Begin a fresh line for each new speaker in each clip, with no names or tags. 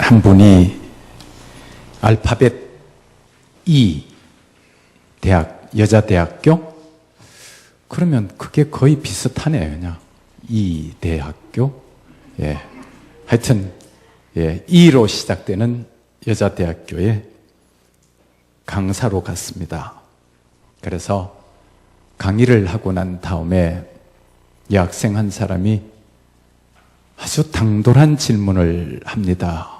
한 분이 알파벳 E 대학, 여자대학교? 그러면 그게 거의 비슷하네요, 그냥. E 대학교? 예. 하여튼, 예, E로 시작되는 여자대학교에 강사로 갔습니다. 그래서 강의를 하고 난 다음에 여학생 한 사람이 아주 당돌한 질문을 합니다.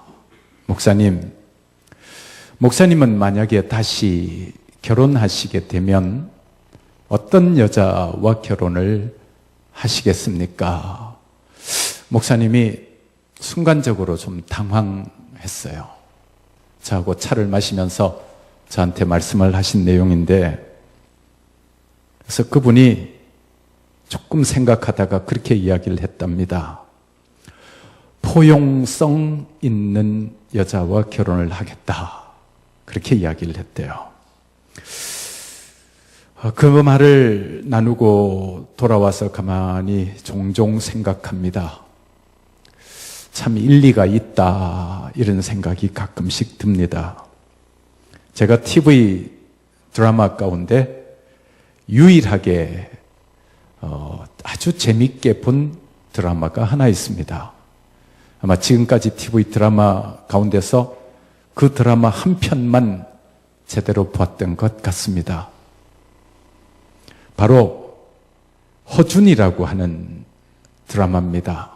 목사님은 만약에 다시 결혼하시게 되면 어떤 여자와 결혼을 하시겠습니까? 목사님이 순간적으로 좀 당황했어요. 저하고 차를 마시면서 저한테 말씀을 하신 내용인데, 그래서 그분이 조금 생각하다가 그렇게 이야기를 했답니다. 포용성 있는 여자와 결혼을 하겠다. 그렇게 이야기를 했대요. 그 말을 나누고 돌아와서 가만히 종종 생각합니다. 참 일리가 있다, 이런 생각이 가끔씩 듭니다. 제가 TV 드라마 가운데 유일하게 아주 재밌게 본 드라마가 하나 있습니다. 아마 지금까지 TV 드라마 가운데서 그 드라마 한 편만 제대로 보았던 것 같습니다. 바로 허준이라고 하는 드라마입니다.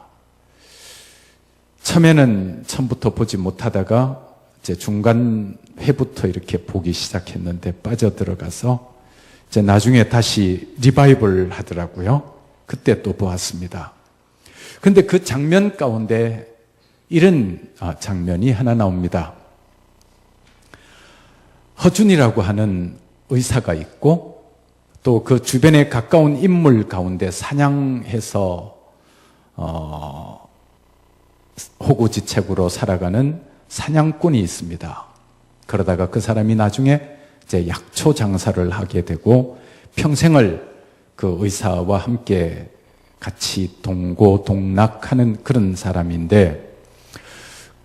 처음부터 보지 못하다가 이제 중간 회부터 이렇게 보기 시작했는데 빠져들어가서 이제 나중에 다시 리바이벌 하더라고요. 그때 또 보았습니다. 근데 그 장면 가운데 이런 장면이 하나 나옵니다. 허준이라고 하는 의사가 있고 또 그 주변에 가까운 인물 가운데 사냥해서 호구지책으로 살아가는 사냥꾼이 있습니다. 그러다가 그 사람이 나중에 이제 약초 장사를 하게 되고 평생을 그 의사와 함께 같이 동고동락하는 그런 사람인데,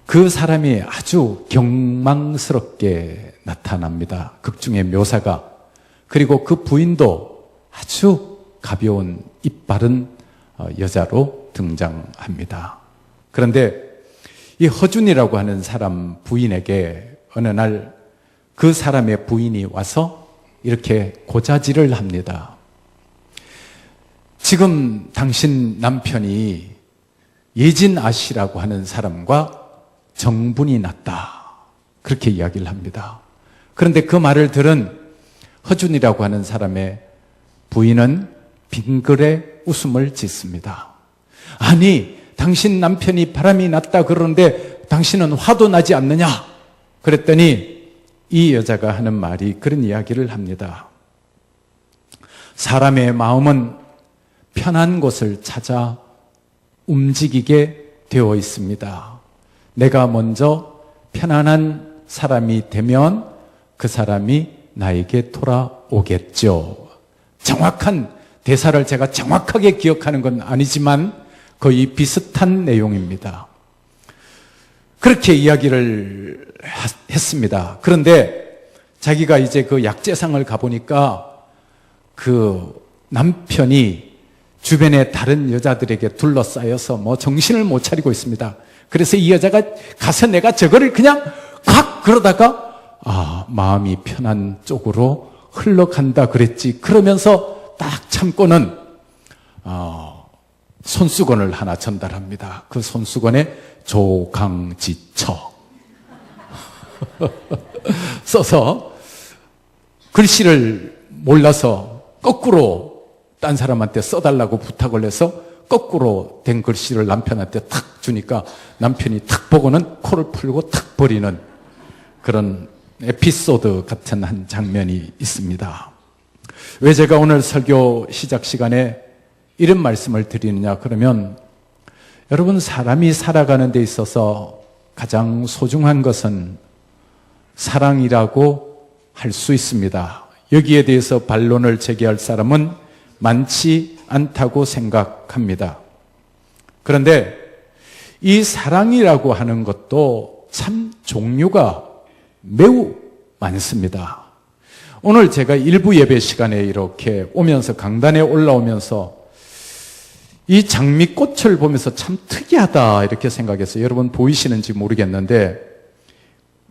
그 사람이 아주 경망스럽게 나타납니다. 극중의 묘사가. 그리고 그 부인도 아주 가벼운 이빠른 여자로 등장합니다. 그런데 이 허준이라고 하는 사람 부인에게 어느 날 그 사람의 부인이 와서 이렇게 고자질을 합니다. 지금 당신 남편이 예진아 씨라고 하는 사람과 정분이 났다. 그렇게 이야기를 합니다. 그런데 그 말을 들은 허준이라고 하는 사람의 부인은 빙그레 웃음을 짓습니다. 아니, 당신 남편이 바람이 났다 그러는데 당신은 화도 나지 않느냐? 그랬더니 이 여자가 하는 말이 그런 이야기를 합니다. 사람의 마음은 편한 곳을 찾아 움직이게 되어 있습니다. 내가 먼저 편안한 사람이 되면 그 사람이 나에게 돌아오겠죠. 정확한 대사를 제가 정확하게 기억하는 건 아니지만 거의 비슷한 내용입니다. 그렇게 이야기를 했습니다. 그런데 자기가 이제 그 약재상을 가보니까 그 남편이 주변에 다른 여자들에게 둘러싸여서 뭐 정신을 못 차리고 있습니다. 그래서 이 여자가 가서 내가 저거를 그냥 확 그러다가 마음이 편한 쪽으로 흘러간다 그랬지. 그러면서 딱 참고는 손수건을 하나 전달합니다. 그 손수건에 조강지처 써서 글씨를 몰라서 거꾸로 딴 사람한테 써달라고 부탁을 해서 거꾸로 된 글씨를 남편한테 탁 주니까 남편이 탁 보고는 코를 풀고 탁 버리는 그런 에피소드 같은 한 장면이 있습니다. 왜 제가 오늘 설교 시작 시간에 이런 말씀을 드리느냐 그러면, 여러분, 사람이 살아가는 데 있어서 가장 소중한 것은 사랑이라고 할 수 있습니다. 여기에 대해서 반론을 제기할 사람은 많지 않다고 생각합니다. 그런데 이 사랑이라고 하는 것도 참 종류가 매우 많습니다. 오늘 제가 일부 예배 시간에 이렇게 오면서 강단에 올라오면서 이 장미꽃을 보면서 참 특이하다 이렇게 생각했어요. 여러분 보이시는지 모르겠는데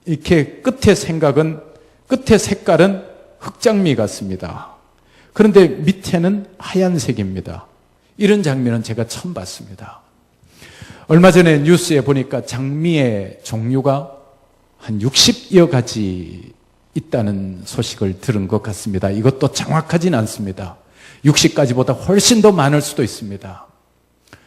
이렇게 끝에 색깔은 흑장미 같습니다. 그런데 밑에는 하얀색입니다. 이런 장면은 제가 처음 봤습니다. 얼마 전에 뉴스에 보니까 장미의 종류가 한 60여 가지 있다는 소식을 들은 것 같습니다. 이것도 정확하진 않습니다. 60가지보다 훨씬 더 많을 수도 있습니다.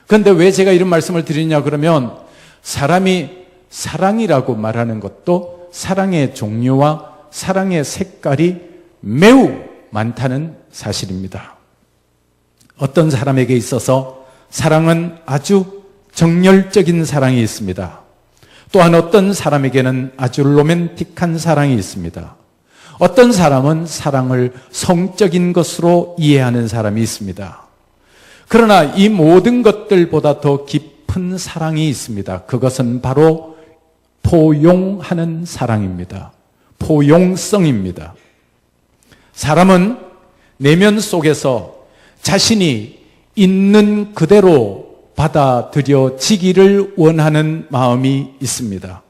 그런데 왜 제가 이런 말씀을 드리냐 그러면 사람이 사랑이라고 말하는 것도 사랑의 종류와 사랑의 색깔이 매우 많다는 사실입니다. 어떤 사람에게 있어서 사랑은 아주 정열적인 사랑이 있습니다. 또한 어떤 사람에게는 아주 로맨틱한 사랑이 있습니다. 어떤 사람은 사랑을 성적인 것으로 이해하는 사람이 있습니다. 그러나 이 모든 것들보다 더 깊은 사랑이 있습니다. 그것은 바로 포용하는 사랑입니다. 포용성입니다. 사람은 내면 속에서 자신이 있는 그대로 받아들여지기를 원하는 마음이 있습니다.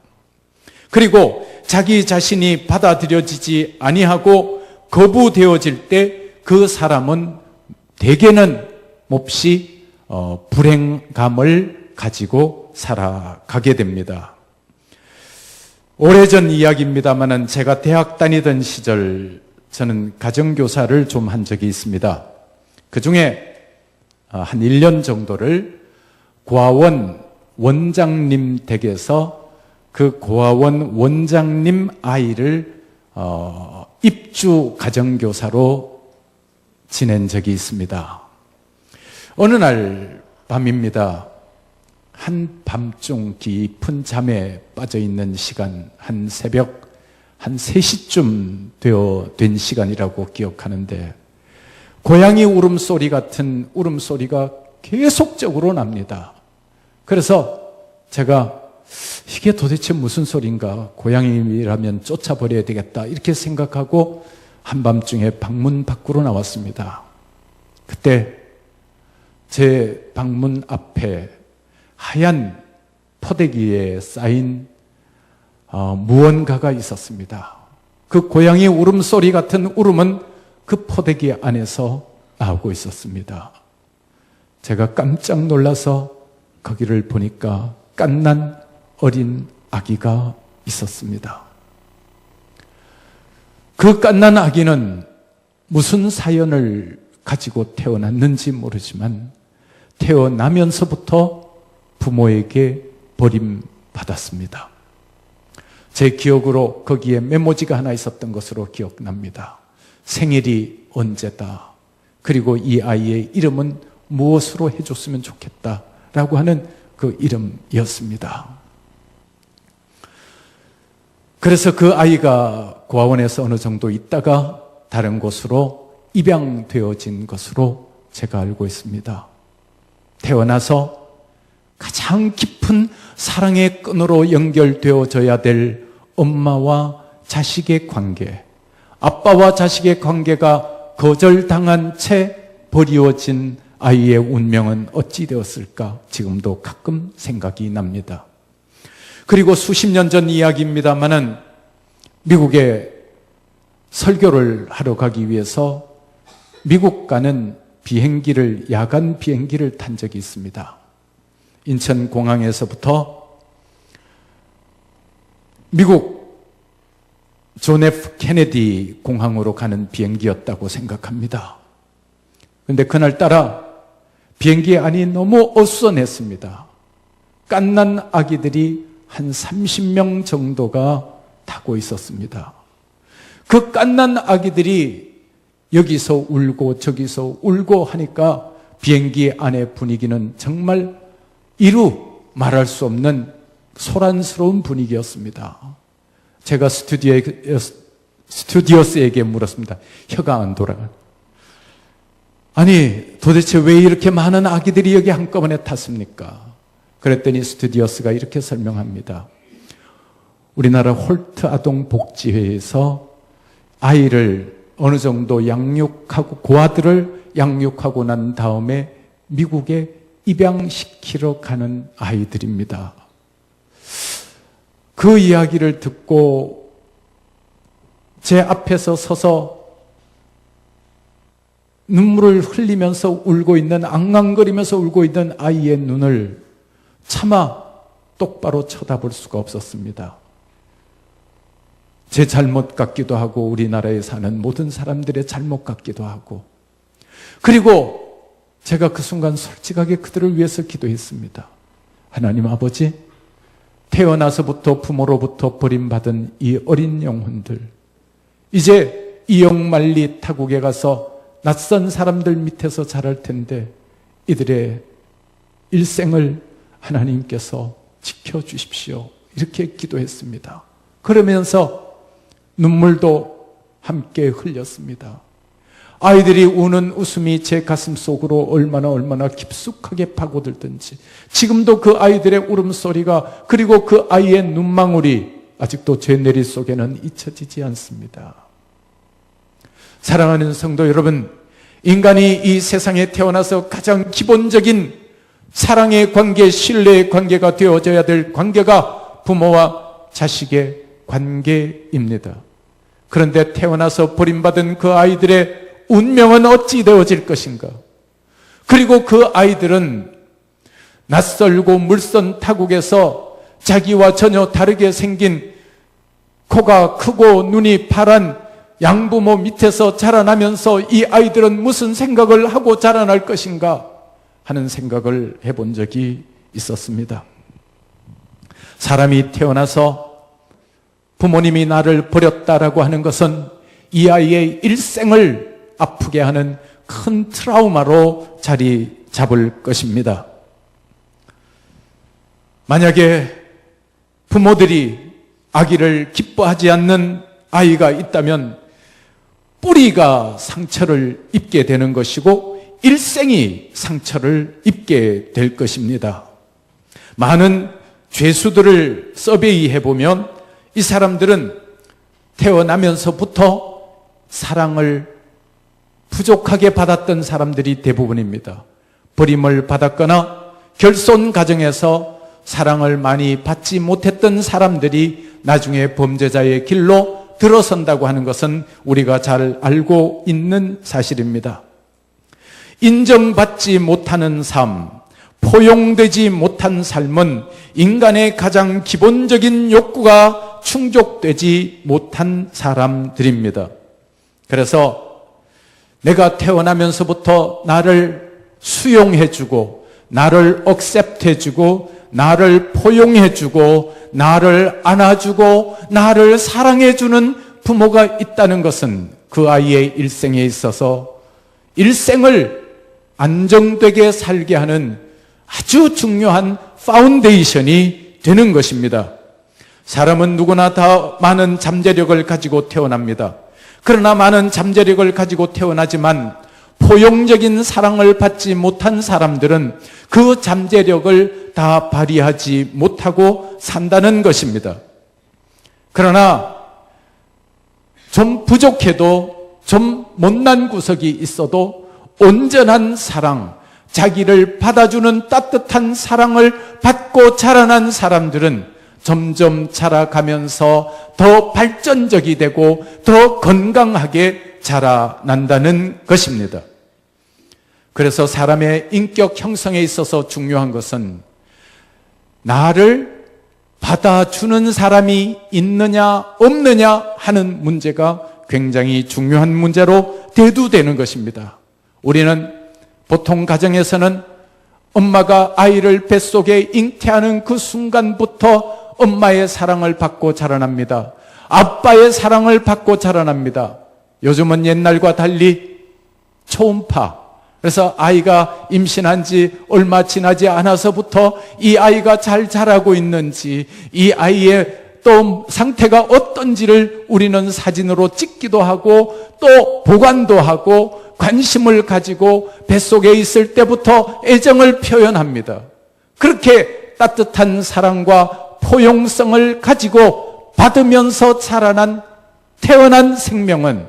그리고 자기 자신이 받아들여지지 아니하고 거부되어질 때 그 사람은 대개는 몹시 불행감을 가지고 살아가게 됩니다. 오래전 이야기입니다만은 제가 대학 다니던 시절 저는 가정교사를 좀 한 적이 있습니다. 그 중에 한 1년 정도를 고아원 원장님 댁에서 그 고아원 원장님 아이를 입주 가정교사로 지낸 적이 있습니다. 어느 날 밤입니다. 한밤중 깊은 잠에 빠져있는 시간, 새벽 3시쯤 된 시간이라고 기억하는데 고양이 울음소리 같은 울음소리가 계속적으로 납니다. 그래서 제가 이게 도대체 무슨 소리인가, 고양이라면 쫓아버려야 되겠다 이렇게 생각하고 한밤중에 방문 밖으로 나왔습니다. 그때 제 방문 앞에 하얀 포대기에 쌓인 무언가가 있었습니다. 그 고양이 울음소리 같은 울음은 그 포대기 안에서 나오고 있었습니다. 제가 깜짝 놀라서 거기를 보니까 갓난 어린 아기가 있었습니다. 그 갓난 아기는 무슨 사연을 가지고 태어났는지 모르지만 태어나면서부터 부모에게 버림받았습니다. 제 기억으로 거기에 메모지가 하나 있었던 것으로 기억납니다. 생일이 언제다. 그리고 이 아이의 이름은 무엇으로 해줬으면 좋겠다라고 하는 그 이름이었습니다. 그래서 그 아이가 고아원에서 어느 정도 있다가 다른 곳으로 입양되어진 것으로 제가 알고 있습니다. 태어나서 가장 깊은 사랑의 끈으로 연결되어져야 될 엄마와 자식의 관계, 아빠와 자식의 관계가 거절당한 채 버리워진 아이의 운명은 어찌 되었을까 지금도 가끔 생각이 납니다. 그리고 수십 년 전 이야기입니다마는 미국에 설교를 하러 가기 위해서 미국 가는 야간 비행기를 탄 적이 있습니다. 인천공항에서부터 미국 존 F 케네디 공항으로 가는 비행기였다고 생각합니다. 그런데 그날따라 비행기 안이 너무 어수선했습니다. 갓난 아기들이 한 30명 정도가 타고 있었습니다. 그 갓난 아기들이 여기서 울고 저기서 울고 하니까 비행기 안의 분위기는 정말 이루 말할 수 없는 소란스러운 분위기였습니다. 제가 스튜디오스에게 물었습니다. 혀가 안 돌아가. 아니 도대체 왜 이렇게 많은 아기들이 여기 한꺼번에 탔습니까? 그랬더니 스튜디오스가 이렇게 설명합니다. 우리나라 홀트 아동복지회에서 아이를 어느 정도 양육하고, 고아들을 양육하고 난 다음에 미국에 입양시키러 가는 아이들입니다. 그 이야기를 듣고 제 앞에서 서서 눈물을 흘리면서 울고 있는, 앙앙거리면서 울고 있는 아이의 눈을 차마 똑바로 쳐다볼 수가 없었습니다. 제 잘못 같기도 하고 우리나라에 사는 모든 사람들의 잘못 같기도 하고, 그리고 제가 그 순간 솔직하게 그들을 위해서 기도했습니다. 하나님 아버지, 태어나서부터 부모로부터 버림받은 이 어린 영혼들, 이제 이영만리 타국에 가서 낯선 사람들 밑에서 자랄 텐데 이들의 일생을 하나님께서 지켜주십시오. 이렇게 기도했습니다. 그러면서 눈물도 함께 흘렸습니다. 아이들이 우는 웃음이 제 가슴 속으로 얼마나 깊숙하게 파고들든지, 지금도 그 아이들의 울음소리가, 그리고 그 아이의 눈망울이 아직도 제 내리 속에는 잊혀지지 않습니다. 사랑하는 성도 여러분, 인간이 이 세상에 태어나서 가장 기본적인 사랑의 관계, 신뢰의 관계가 되어져야 될 관계가 부모와 자식의 관계입니다. 그런데 태어나서 버림받은 그 아이들의 운명은 어찌 되어질 것인가? 그리고 그 아이들은 낯설고 물선 타국에서 자기와 전혀 다르게 생긴, 코가 크고 눈이 파란 양부모 밑에서 자라나면서 이 아이들은 무슨 생각을 하고 자라날 것인가 하는 생각을 해본 적이 있었습니다. 사람이 태어나서 부모님이 나를 버렸다라고 하는 것은 이 아이의 일생을 아프게 하는 큰 트라우마로 자리 잡을 것입니다. 만약에 부모들이 아기를 기뻐하지 않는 아이가 있다면 뿌리가 상처를 입게 되는 것이고 일생이 상처를 입게 될 것입니다. 많은 죄수들을 서베이해보면 이 사람들은 태어나면서부터 사랑을 부족하게 받았던 사람들이 대부분입니다. 버림을 받았거나 결손 가정에서 사랑을 많이 받지 못했던 사람들이 나중에 범죄자의 길로 들어선다고 하는 것은 우리가 잘 알고 있는 사실입니다. 인정받지 못하는 삶, 포용되지 못한 삶은 인간의 가장 기본적인 욕구가 충족되지 못한 사람들입니다. 그래서 내가 태어나면서부터 나를 수용해주고, 나를 억셉트해주고, 나를 포용해주고, 나를 안아주고, 나를 사랑해주는 부모가 있다는 것은 그 아이의 일생에 있어서 일생을 안정되게 살게 하는 아주 중요한 파운데이션이 되는 것입니다. 사람은 누구나 다 많은 잠재력을 가지고 태어납니다. 그러나 많은 잠재력을 가지고 태어나지만 포용적인 사랑을 받지 못한 사람들은 그 잠재력을 다 발휘하지 못하고 산다는 것입니다. 그러나 좀 부족해도, 좀 못난 구석이 있어도 온전한 사랑, 자기를 받아주는 따뜻한 사랑을 받고 자라난 사람들은 점점 자라가면서 더 발전적이 되고 더 건강하게 자라난다는 것입니다. 그래서 사람의 인격 형성에 있어서 중요한 것은 나를 받아주는 사람이 있느냐 없느냐 하는 문제가 굉장히 중요한 문제로 대두되는 것입니다. 우리는 보통 가정에서는 엄마가 아이를 뱃속에 잉태하는 그 순간부터 엄마의 사랑을 받고 자라납니다. 아빠의 사랑을 받고 자라납니다. 요즘은 옛날과 달리 초음파, 그래서 아이가 임신한 지 얼마 지나지 않아서부터 이 아이가 잘 자라고 있는지, 이 아이의 또 상태가 어떤지를 우리는 사진으로 찍기도 하고 또 보관도 하고 관심을 가지고 뱃속에 있을 때부터 애정을 표현합니다. 그렇게 따뜻한 사랑과 포용성을 가지고 받으면서 태어난 생명은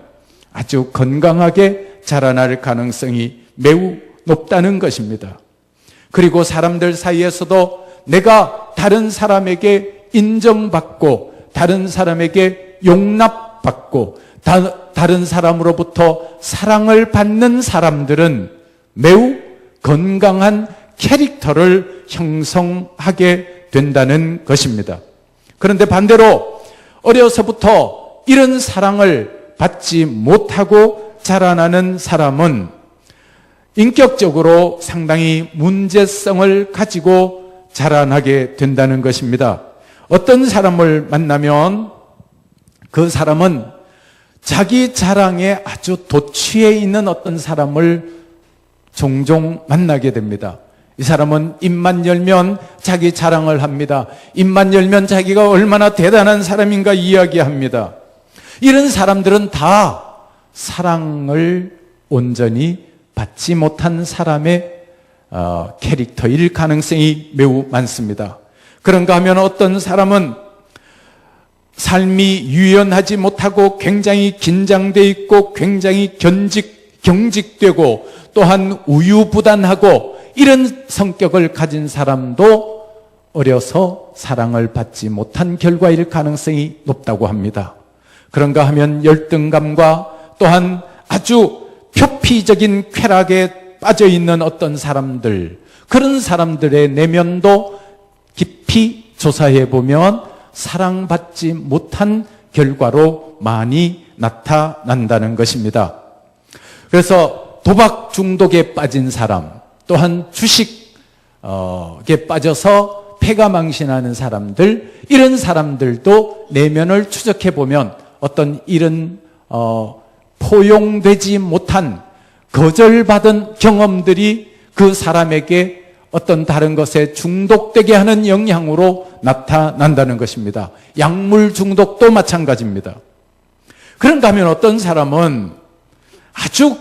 아주 건강하게 자라날 가능성이 매우 높다는 것입니다. 그리고 사람들 사이에서도 내가 다른 사람에게 인정받고 다른 사람에게 용납받고 다른 사람으로부터 사랑을 받는 사람들은 매우 건강한 캐릭터를 형성하게 된다는 것입니다. 그런데 반대로 어려서부터 이런 사랑을 받지 못하고 자라나는 사람은 인격적으로 상당히 문제성을 가지고 자라나게 된다는 것입니다. 어떤 사람을 만나면 그 사람은 자기 자랑에 아주 도취해 있는 어떤 사람을 종종 만나게 됩니다. 이 사람은 입만 열면 자기 자랑을 합니다. 입만 열면 자기가 얼마나 대단한 사람인가 이야기합니다. 이런 사람들은 다 사랑을 온전히 받지 못한 사람의 캐릭터일 가능성이 매우 많습니다. 그런가 하면 어떤 사람은 삶이 유연하지 못하고 굉장히 긴장돼 있고 굉장히 경직되고 또한 우유부단하고 이런 성격을 가진 사람도 어려서 사랑을 받지 못한 결과일 가능성이 높다고 합니다. 그런가 하면 열등감과 또한 아주 표피적인 쾌락에 빠져 있는 어떤 사람들, 그런 사람들의 내면도 깊이 조사해 보면 사랑받지 못한 결과로 많이 나타난다는 것입니다. 그래서 도박 중독에 빠진 사람, 또한 주식에 빠져서 패가망신하는 사람들, 이런 사람들도 내면을 추적해 보면 어떤 이런 포용되지 못한 거절받은 경험들이 그 사람에게 어떤 다른 것에 중독되게 하는 영향으로 나타난다는 것입니다. 약물 중독도 마찬가지입니다. 그런가 하면 어떤 사람은 아주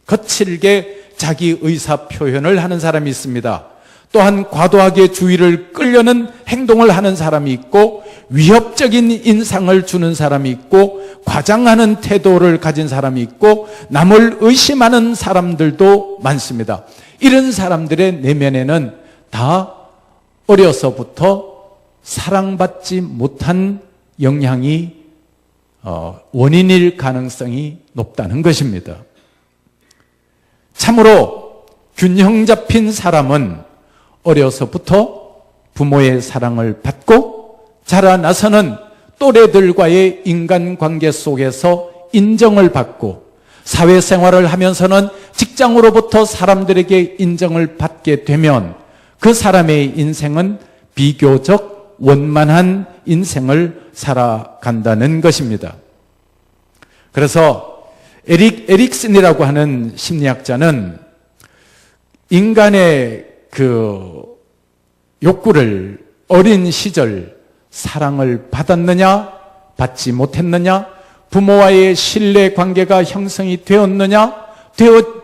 거칠게 자기 의사 표현을 하는 사람이 있습니다. 또한 과도하게 주의를 끌려는 행동을 하는 사람이 있고 위협적인 인상을 주는 사람이 있고 과장하는 태도를 가진 사람이 있고 남을 의심하는 사람들도 많습니다. 이런 사람들의 내면에는 다 어려서부터 사랑받지 못한 영향이 원인일 가능성이 높다는 것입니다. 참으로 균형 잡힌 사람은 어려서부터 부모의 사랑을 받고 자라나서는 또래들과의 인간관계 속에서 인정을 받고 사회생활을 하면서는 직장으로부터 사람들에게 인정을 받게 되면 그 사람의 인생은 비교적 원만한 인생을 살아간다는 것입니다. 그래서 에릭슨이라고 하는 심리학자는 인간의 그 욕구를 어린 시절 사랑을 받았느냐 받지 못했느냐, 부모와의 신뢰 관계가 형성이 되었느냐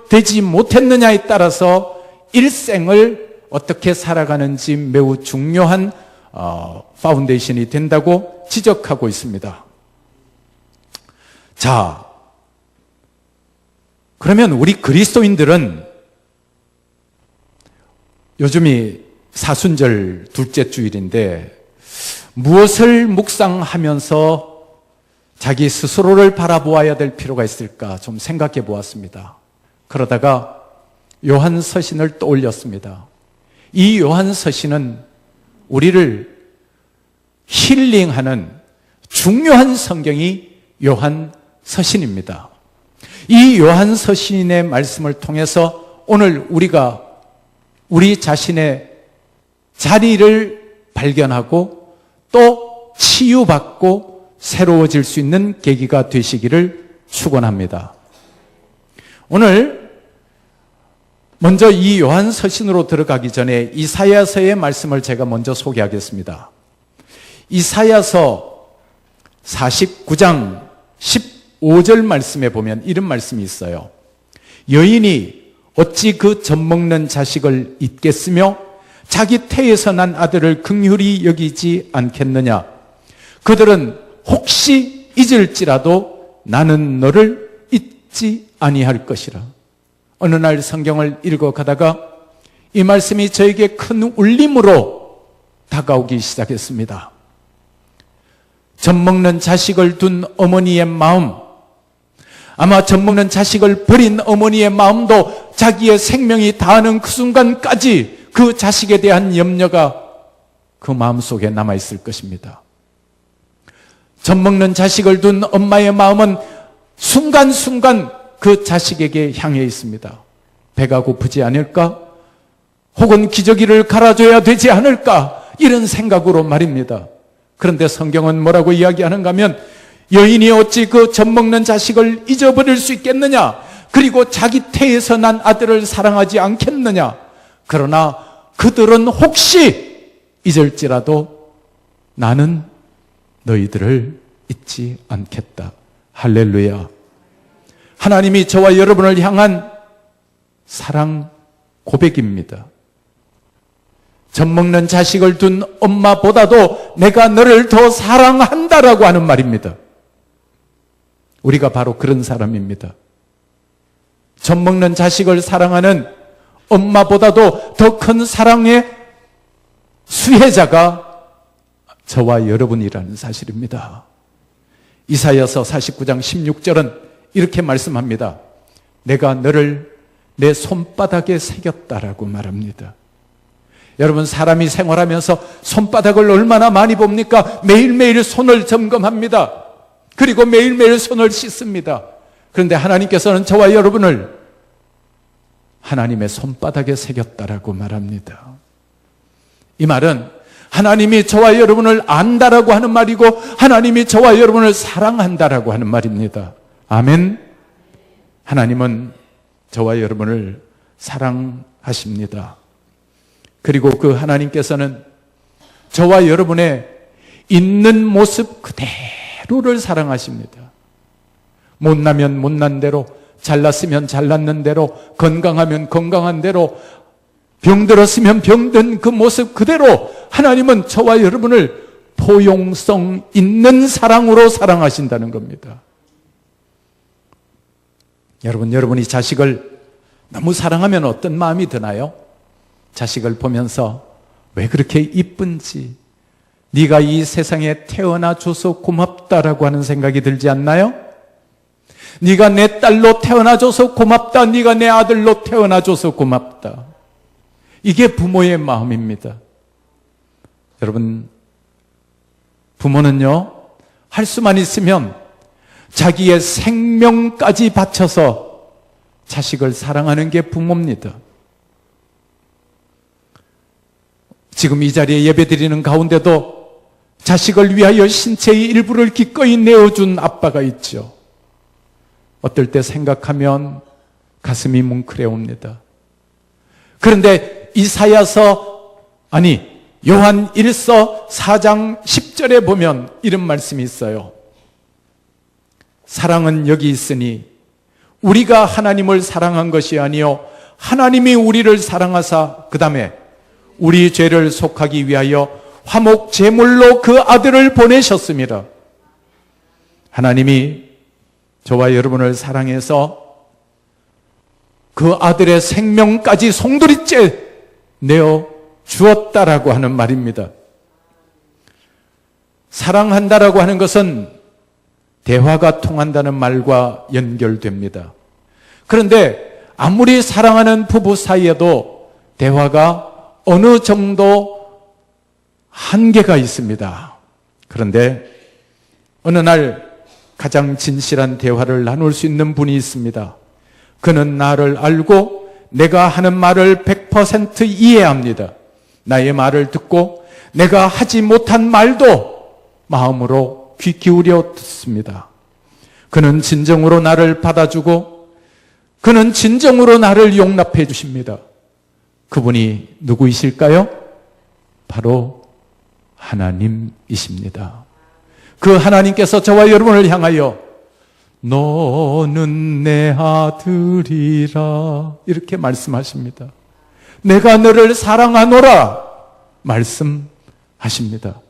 되지 못했느냐에 따라서 일생을 어떻게 살아가는지 매우 중요한 파운데이션이 된다고 지적하고 있습니다. 자, 그러면 우리 그리스도인들은 요즘이 사순절 둘째 주일인데 무엇을 묵상하면서 자기 스스로를 바라보아야 될 필요가 있을까 좀 생각해 보았습니다. 그러다가 요한 서신을 떠올렸습니다. 이 요한 서신은 우리를 힐링하는 중요한 성경이 요한 서신입니다. 이 요한 서신의 말씀을 통해서 오늘 우리가 우리 자신의 자리를 발견하고 또 치유받고 새로워질 수 있는 계기가 되시기를 축원합니다. 오늘 먼저 이 요한 서신으로 들어가기 전에 이사야서의 말씀을 제가 먼저 소개하겠습니다. 이사야서 49장 15절 말씀에 보면 이런 말씀이 있어요. 여인이 어찌 그 젖먹는 자식을 잊겠으며 자기 태에서 난 아들을 긍휼히 여기지 않겠느냐. 그들은 혹시 잊을지라도 나는 너를 잊지 아니할 것이라. 어느 날 성경을 읽어가다가 이 말씀이 저에게 큰 울림으로 다가오기 시작했습니다. 젖먹는 자식을 둔 어머니의 마음, 아마 젖먹는 자식을 버린 어머니의 마음도 자기의 생명이 다하는 그 순간까지 그 자식에 대한 염려가 그 마음속에 남아있을 것입니다. 젖먹는 자식을 둔 엄마의 마음은 순간순간 그 자식에게 향해 있습니다. 배가 고프지 않을까? 혹은 기저귀를 갈아줘야 되지 않을까? 이런 생각으로 말입니다. 그런데 성경은 뭐라고 이야기하는가 하면 여인이 어찌 그 젖먹는 자식을 잊어버릴 수 있겠느냐? 그리고 자기 태에서 난 아들을 사랑하지 않겠느냐? 그러나 그들은 혹시 잊을지라도 나는 너희들을 잊지 않겠다. 할렐루야. 하나님이 저와 여러분을 향한 사랑 고백입니다. 젖먹는 자식을 둔 엄마보다도 내가 너를 더 사랑한다라고 하는 말입니다. 우리가 바로 그런 사람입니다. 젖먹는 자식을 사랑하는 엄마보다도 더 큰 사랑의 수혜자가 저와 여러분이라는 사실입니다. 이사야서 49장 16절은 이렇게 말씀합니다. 내가 너를 내 손바닥에 새겼다라고 말합니다. 여러분, 사람이 생활하면서 손바닥을 얼마나 많이 봅니까? 매일매일 손을 점검합니다. 그리고 매일매일 손을 씻습니다. 그런데 하나님께서는 저와 여러분을 하나님의 손바닥에 새겼다라고 말합니다. 이 말은 하나님이 저와 여러분을 안다라고 하는 말이고 하나님이 저와 여러분을 사랑한다라고 하는 말입니다. 아멘. 하나님은 저와 여러분을 사랑하십니다. 그리고 그 하나님께서는 저와 여러분의 있는 모습 그대로를 사랑하십니다. 못나면 못난 대로, 잘났으면 잘났는 대로, 건강하면 건강한 대로, 병들었으면 병든 그 모습 그대로 하나님은 저와 여러분을 포용성 있는 사랑으로 사랑하신다는 겁니다. 여러분이 자식을 너무 사랑하면 어떤 마음이 드나요? 자식을 보면서 왜 그렇게 이쁜지, 네가 이 세상에 태어나줘서 고맙다라고 하는 생각이 들지 않나요? 네가 내 딸로 태어나줘서 고맙다, 네가 내 아들로 태어나줘서 고맙다. 이게 부모의 마음입니다. 여러분, 부모는요, 할 수만 있으면 자기의 생명까지 바쳐서 자식을 사랑하는 게 부모입니다. 지금 이 자리에 예배드리는 가운데도 자식을 위하여 신체의 일부를 기꺼이 내어준 아빠가 있죠. 어떨 때 생각하면 가슴이 뭉클해옵니다. 그런데 요한 1서 4장 10절에 보면 이런 말씀이 있어요. 사랑은 여기 있으니 우리가 하나님을 사랑한 것이 아니요 하나님이 우리를 사랑하사 그 다음에 우리 죄를 속하기 위하여 화목 제물로 그 아들을 보내셨습니다. 하나님이 저와 여러분을 사랑해서 그 아들의 생명까지 송두리째 내어 주었다라고 하는 말입니다. 사랑한다라고 하는 것은 대화가 통한다는 말과 연결됩니다. 그런데 아무리 사랑하는 부부 사이에도 대화가 어느 정도 한계가 있습니다. 그런데 어느 날 가장 진실한 대화를 나눌 수 있는 분이 있습니다. 그는 나를 알고 내가 하는 말을 100% 이해합니다. 나의 말을 듣고 내가 하지 못한 말도 마음으로 귀 기울여 듣습니다. 그는 진정으로 나를 받아주고 그는 진정으로 나를 용납해 주십니다. 그분이 누구이실까요? 바로 하나님이십니다. 그 하나님께서 저와 여러분을 향하여 너는 내 아들이라 이렇게 말씀하십니다. 내가 너를 사랑하노라 말씀하십니다.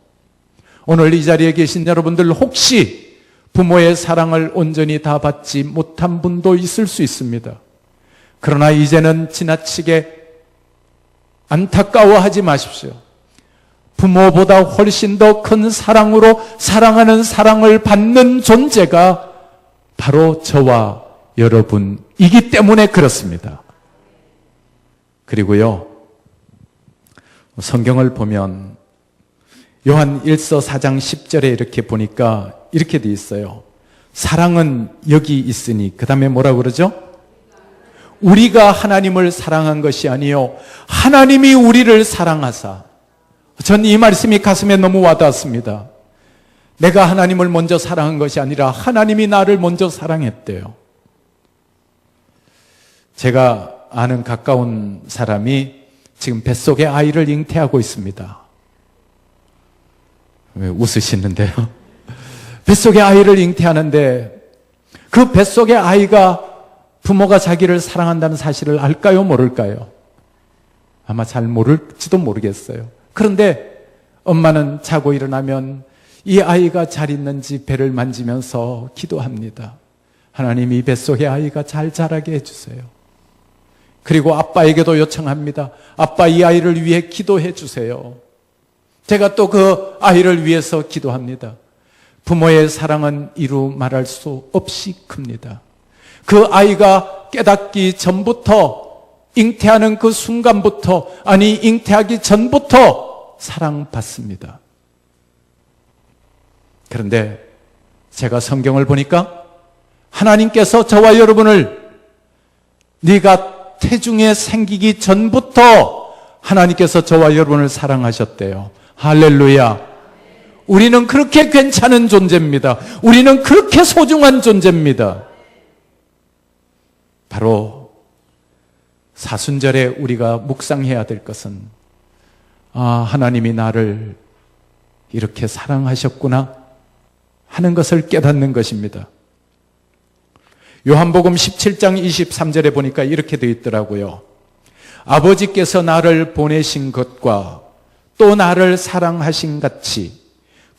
오늘 이 자리에 계신 여러분들 혹시 부모의 사랑을 온전히 다 받지 못한 분도 있을 수 있습니다. 그러나 이제는 지나치게 안타까워하지 마십시오. 부모보다 훨씬 더 큰 사랑으로 사랑하는 사랑을 받는 존재가 바로 저와 여러분이기 때문에 그렇습니다. 그리고요, 성경을 보면 요한 1서 4장 10절에 이렇게 보니까 이렇게 돼 있어요. 사랑은 여기 있으니, 그 다음에 뭐라고 그러죠? 우리가 하나님을 사랑한 것이 아니요 하나님이 우리를 사랑하사. 전 이 말씀이 가슴에 너무 와닿았습니다. 내가 하나님을 먼저 사랑한 것이 아니라 하나님이 나를 먼저 사랑했대요. 제가 아는 가까운 사람이 지금 뱃속에 아이를 잉태하고 있습니다. 왜 웃으시는데요? 뱃속에 아이를 잉태하는데 그 뱃속의 아이가 부모가 자기를 사랑한다는 사실을 알까요? 모를까요? 아마 잘 모를지도 모르겠어요. 그런데 엄마는 자고 일어나면 이 아이가 잘 있는지 배를 만지면서 기도합니다. 하나님, 이 뱃속의 아이가 잘 자라게 해주세요. 그리고 아빠에게도 요청합니다. 아빠, 이 아이를 위해 기도해 주세요. 제가 또 그 아이를 위해서 기도합니다. 부모의 사랑은 이루 말할 수 없이 큽니다. 그 아이가 깨닫기 전부터, 잉태하는 그 순간부터, 아니 잉태하기 전부터 사랑받습니다. 그런데 제가 성경을 보니까 하나님께서 저와 여러분을 네가 태중에 생기기 전부터 하나님께서 저와 여러분을 사랑하셨대요. 할렐루야. 우리는 그렇게 괜찮은 존재입니다. 우리는 그렇게 소중한 존재입니다. 바로 사순절에 우리가 묵상해야 될 것은, 하나님이 나를 이렇게 사랑하셨구나 하는 것을 깨닫는 것입니다. 요한복음 17장 23절에 보니까 이렇게 되어 있더라고요. 아버지께서 나를 보내신 것과 또 나를 사랑하신 같이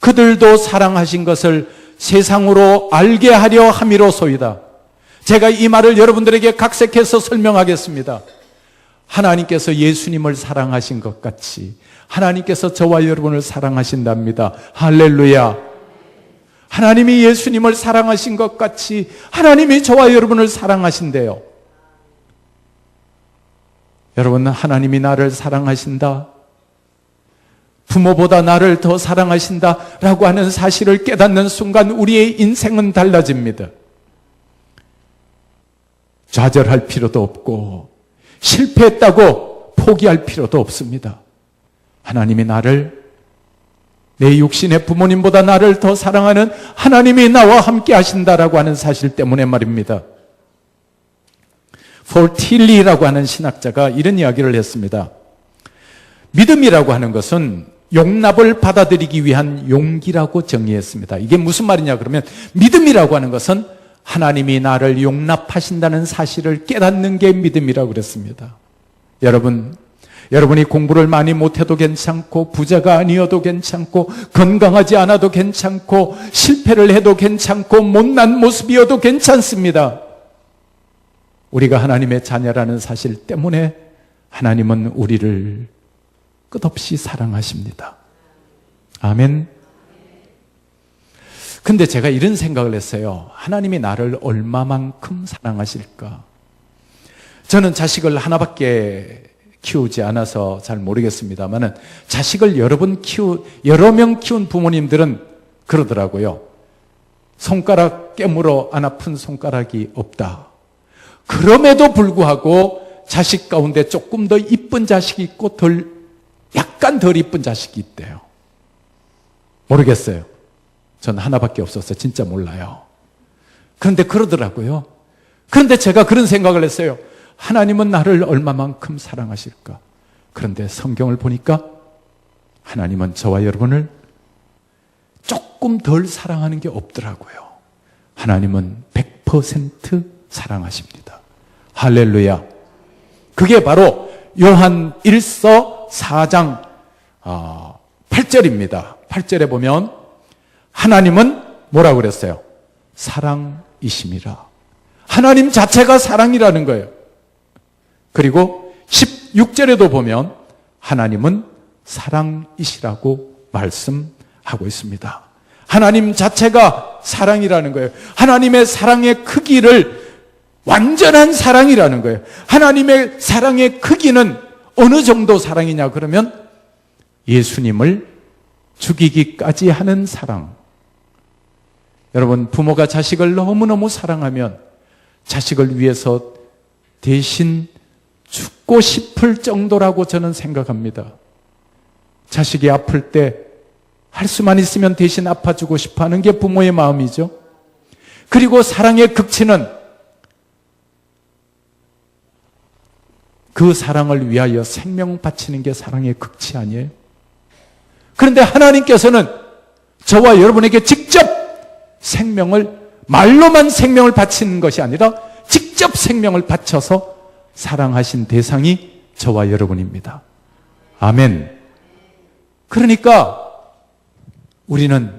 그들도 사랑하신 것을 세상으로 알게 하려 함이로소이다. 제가 이 말을 여러분들에게 각색해서 설명하겠습니다. 하나님께서 예수님을 사랑하신 것 같이 하나님께서 저와 여러분을 사랑하신답니다. 할렐루야. 하나님이 예수님을 사랑하신 것 같이 하나님이 저와 여러분을 사랑하신대요. 여러분, 하나님이 나를 사랑하신다, 부모보다 나를 더 사랑하신다라고 하는 사실을 깨닫는 순간 우리의 인생은 달라집니다. 좌절할 필요도 없고 실패했다고 포기할 필요도 없습니다. 하나님이 나를, 내 육신의 부모님보다 나를 더 사랑하는 하나님이 나와 함께 하신다라고 하는 사실 때문에 말입니다. 폴틸리라고 하는 신학자가 이런 이야기를 했습니다. 믿음이라고 하는 것은 용납을 받아들이기 위한 용기라고 정의했습니다. 이게 무슨 말이냐 그러면, 믿음이라고 하는 것은 하나님이 나를 용납하신다는 사실을 깨닫는 게 믿음이라고 그랬습니다. 여러분이 공부를 많이 못해도 괜찮고, 부자가 아니어도 괜찮고, 건강하지 않아도 괜찮고, 실패를 해도 괜찮고, 못난 모습이어도 괜찮습니다. 우리가 하나님의 자녀라는 사실 때문에 하나님은 우리를 끝없이 사랑하십니다. 아멘. 근데 제가 이런 생각을 했어요. 하나님이 나를 얼마만큼 사랑하실까? 저는 자식을 하나밖에 키우지 않아서 잘 모르겠습니다만, 자식을 여러 명 키운 부모님들은 그러더라고요. 손가락 깨물어 안 아픈 손가락이 없다. 그럼에도 불구하고 자식 가운데 조금 더 이쁜 자식이 있고 약간 덜 이쁜 자식이 있대요. 모르겠어요. 전 하나밖에 없어서 진짜 몰라요. 그런데 그러더라고요. 그런데 제가 그런 생각을 했어요. 하나님은 나를 얼마만큼 사랑하실까? 그런데 성경을 보니까 하나님은 저와 여러분을 조금 덜 사랑하는 게 없더라고요. 하나님은 100% 사랑하십니다. 할렐루야. 그게 바로 요한 1서 4장 8절입니다. 8절에 보면 하나님은 뭐라고 그랬어요? 사랑이심이라. 하나님 자체가 사랑이라는 거예요. 그리고 16절에도 보면 하나님은 사랑이시라고 말씀하고 있습니다. 하나님 자체가 사랑이라는 거예요. 하나님의 사랑의 크기를 완전한 사랑이라는 거예요. 하나님의 사랑의 크기는 어느 정도 사랑이냐 그러면 예수님을 죽이기까지 하는 사랑. 여러분, 부모가 자식을 너무너무 사랑하면 자식을 위해서 대신 죽고 싶을 정도라고 저는 생각합니다. 자식이 아플 때 할 수만 있으면 대신 아파주고 싶어 하는 게 부모의 마음이죠. 그리고 사랑의 극치는 그 사랑을 위하여 생명 바치는 게 사랑의 극치 아니에요? 그런데 하나님께서는 저와 여러분에게 직접 생명을, 말로만 생명을 바치는 것이 아니라 직접 생명을 바쳐서 사랑하신 대상이 저와 여러분입니다. 아멘. 그러니까 우리는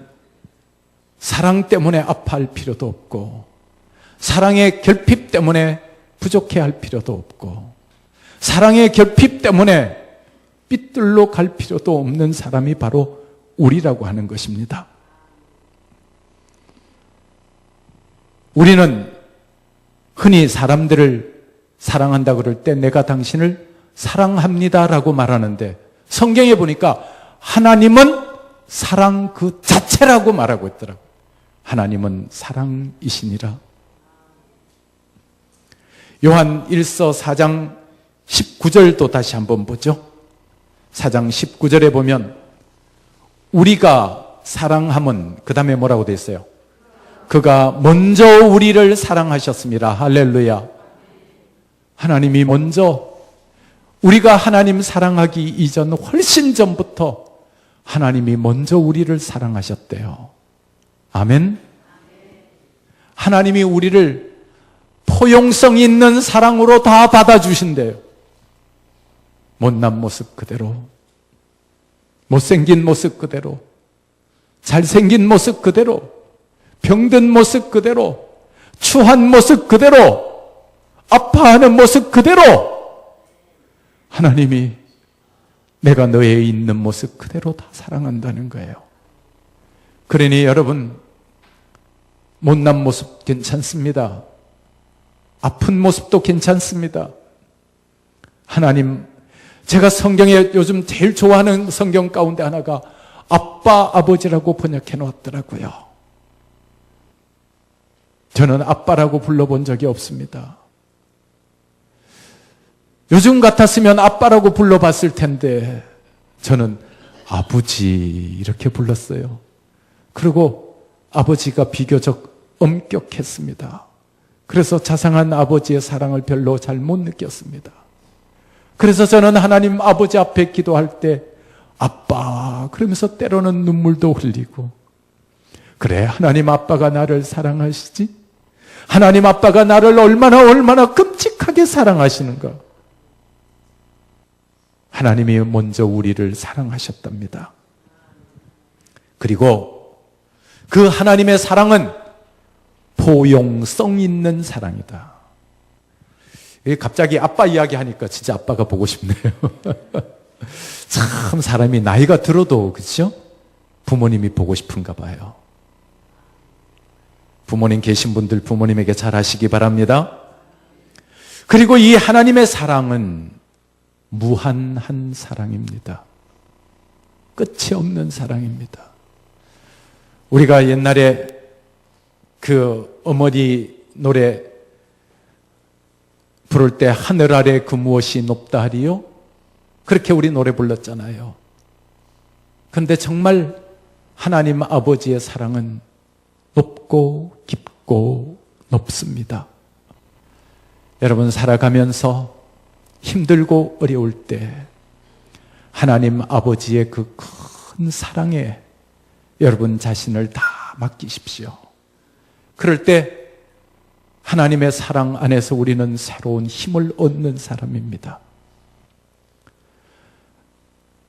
사랑 때문에 아파할 필요도 없고, 사랑의 결핍 때문에 부족해할 필요도 없고, 사랑의 결핍 때문에 삐뚤러 갈 필요도 없는 사람이 바로 우리라고 하는 것입니다. 우리는 흔히 사람들을 사랑한다 그럴 때 내가 당신을 사랑합니다라고 말하는데, 성경에 보니까 하나님은 사랑 그 자체라고 말하고 있더라고요. 하나님은 사랑이시니라. 요한 1서 4장 19절도 다시 한번 보죠. 4장 19절에 보면 우리가 사랑함은, 그 다음에 뭐라고 되어 있어요? 그가 먼저 우리를 사랑하셨습니다. 할렐루야. 하나님이 먼저, 우리가 하나님 사랑하기 이전 훨씬 전부터 하나님이 먼저 우리를 사랑하셨대요. 아멘. 하나님이 우리를 포용성 있는 사랑으로 다 받아주신대요. 못난 모습 그대로, 못생긴 모습 그대로, 잘생긴 모습 그대로, 병든 모습 그대로, 추한 모습 그대로, 아파하는 모습 그대로 하나님이 내가 너에 있는 모습 그대로 다 사랑한다는 거예요. 그러니 여러분, 못난 모습 괜찮습니다. 아픈 모습도 괜찮습니다. 하나님, 제가 성경에 요즘 제일 좋아하는 성경 가운데 하나가 아빠, 아버지라고 번역해 놓았더라고요. 저는 아빠라고 불러본 적이 없습니다. 요즘 같았으면 아빠라고 불러봤을 텐데 저는 아버지 이렇게 불렀어요. 그리고 아버지가 비교적 엄격했습니다. 그래서 자상한 아버지의 사랑을 별로 잘 못 느꼈습니다. 그래서 저는 하나님 아버지 앞에 기도할 때 아빠 그러면서 때로는 눈물도 흘리고, 그래, 하나님 아빠가 나를 사랑하시지? 하나님 아빠가 나를 얼마나 끔찍하게 사랑하시는가? 하나님이 먼저 우리를 사랑하셨답니다. 그리고 그 하나님의 사랑은 포용성 있는 사랑이다. 갑자기 아빠 이야기하니까 진짜 아빠가 보고 싶네요. 참 사람이 나이가 들어도, 그렇죠? 부모님이 보고 싶은가 봐요. 부모님 계신 분들 부모님에게 잘하시기 바랍니다. 그리고 이 하나님의 사랑은 무한한 사랑입니다. 끝이 없는 사랑입니다. 우리가 옛날에 그 어머니 노래 부를 때 하늘 아래 그 무엇이 높다 하리요? 그렇게 우리 노래 불렀잖아요. 그런데 정말 하나님 아버지의 사랑은 높고 깊고 높습니다. 여러분, 살아가면서 힘들고 어려울 때 하나님 아버지의 그 큰 사랑에 여러분 자신을 다 맡기십시오. 그럴 때 하나님의 사랑 안에서 우리는 새로운 힘을 얻는 사람입니다.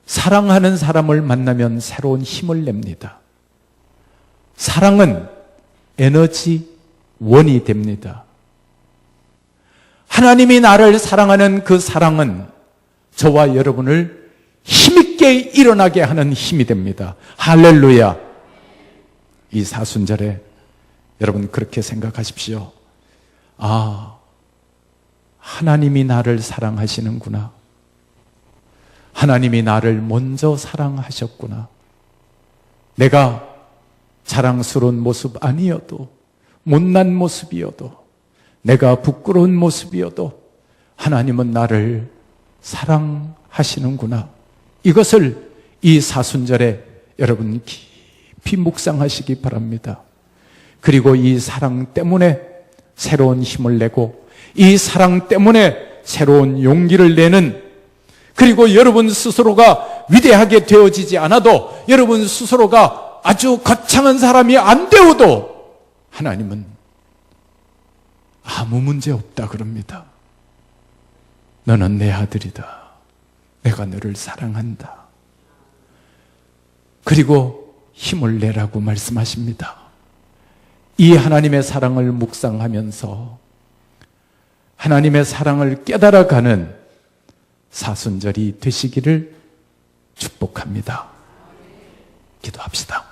사랑하는 사람을 만나면 새로운 힘을 냅니다. 사랑은 에너지원이 됩니다. 하나님이 나를 사랑하는 그 사랑은 저와 여러분을 힘있게 일어나게 하는 힘이 됩니다. 할렐루야. 이 사순절에 여러분 그렇게 생각하십시오. 아, 하나님이 나를 사랑하시는구나. 하나님이 나를 먼저 사랑하셨구나. 내가 자랑스러운 모습 아니어도, 못난 모습이어도, 내가 부끄러운 모습이어도 하나님은 나를 사랑하시는구나. 이것을 이 사순절에 여러분 깊이 묵상하시기 바랍니다. 그리고 이 사랑 때문에 새로운 힘을 내고, 이 사랑 때문에 새로운 용기를 내는, 그리고 여러분 스스로가 위대하게 되어지지 않아도, 여러분 스스로가 아주 거창한 사람이 안 되어도 하나님은 아무 문제 없다 그럽니다. 너는 내 아들이다. 내가 너를 사랑한다. 그리고 힘을 내라고 말씀하십니다. 이 하나님의 사랑을 묵상하면서 하나님의 사랑을 깨달아가는 사순절이 되시기를 축복합니다. 기도합시다.